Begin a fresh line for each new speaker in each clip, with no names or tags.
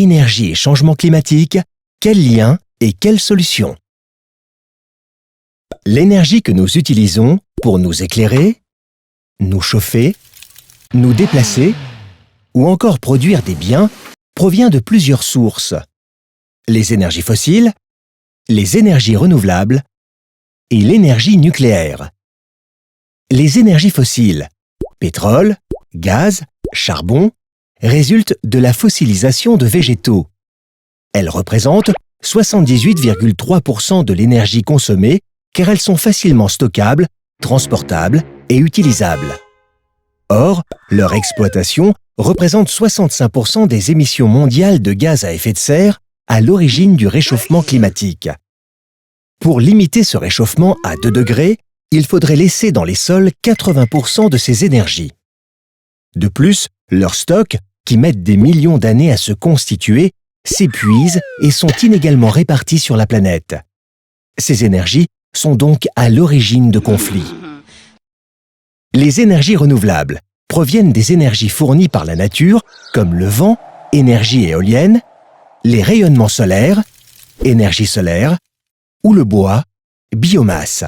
énergie et changement climatique, quel lien et quelle solution? L'énergie que nous utilisons pour nous éclairer, nous chauffer, nous déplacer ou encore produire des biens provient de plusieurs sources. Les énergies fossiles, les énergies renouvelables et l'énergie nucléaire. Les énergies fossiles, pétrole, gaz, charbon, résultent de la fossilisation de végétaux. Elles représentent 78,3% de l'énergie consommée car elles sont facilement stockables, transportables et utilisables. Or, leur exploitation représente 65% des émissions mondiales de gaz à effet de serre à l'origine du réchauffement climatique. Pour limiter ce réchauffement à 2 degrés, il faudrait laisser dans les sols 80% de ces énergies. De plus, leurs stocks, qui mettent des millions d'années à se constituer, s'épuisent et sont inégalement répartis sur la planète. Ces énergies sont donc à l'origine de conflits. Les énergies renouvelables proviennent des énergies fournies par la nature, comme le vent, énergie éolienne, les rayonnements solaires, énergie solaire, ou le bois, biomasse.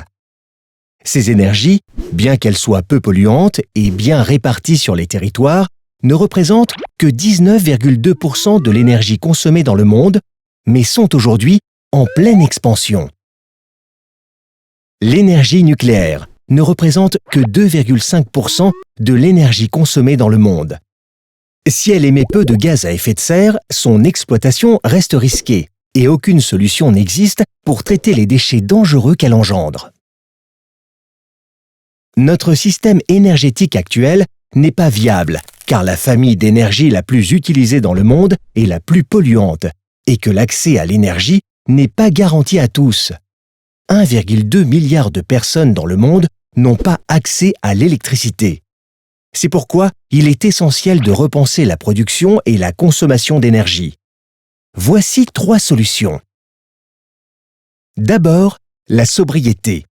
Ces énergies, bien qu'elles soient peu polluantes et bien réparties sur les territoires, ne représentent que 19,2% de l'énergie consommée dans le monde, mais sont aujourd'hui en pleine expansion. L'énergie nucléaire ne représente que 2,5% de l'énergie consommée dans le monde. Si elle émet peu de gaz à effet de serre, son exploitation reste risquée et aucune solution n'existe pour traiter les déchets dangereux qu'elle engendre. Notre système énergétique actuel n'est pas viable car la famille d'énergie la plus utilisée dans le monde est la plus polluante et que l'accès à l'énergie n'est pas garanti à tous. 1,2 milliard de personnes dans le monde n'ont pas accès à l'électricité. C'est pourquoi il est essentiel de repenser la production et la consommation d'énergie. Voici 3 solutions. D'abord, la sobriété.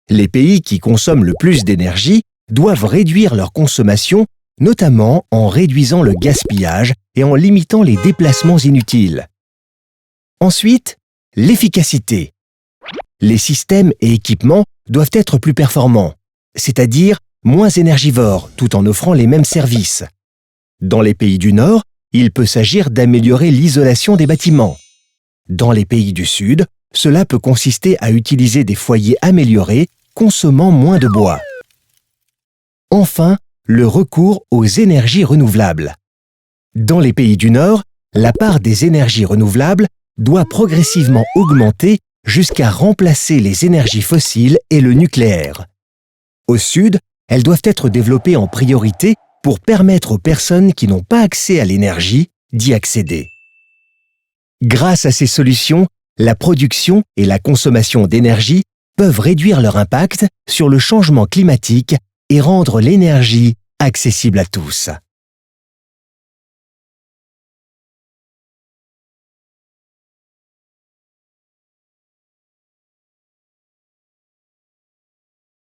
Les pays qui consomment le plus d'énergie doivent réduire leur consommation, notamment en réduisant le gaspillage et en limitant les déplacements inutiles. Ensuite, l'efficacité. Les systèmes et équipements doivent être plus performants, c'est-à-dire moins énergivores tout en offrant les mêmes services. Dans les pays du Nord, il peut s'agir d'améliorer l'isolation des bâtiments. Dans les pays du Sud, cela peut consister à utiliser des foyers améliorés, consommant moins de bois. Enfin, le recours aux énergies renouvelables. Dans les pays du Nord, la part des énergies renouvelables doit progressivement augmenter jusqu'à remplacer les énergies fossiles et le nucléaire. Au Sud, elles doivent être développées en priorité pour permettre aux personnes qui n'ont pas accès à l'énergie d'y accéder. Grâce à ces solutions, la production et la consommation d'énergie peuvent réduire leur impact sur le changement climatique et rendre l'énergie accessible à tous.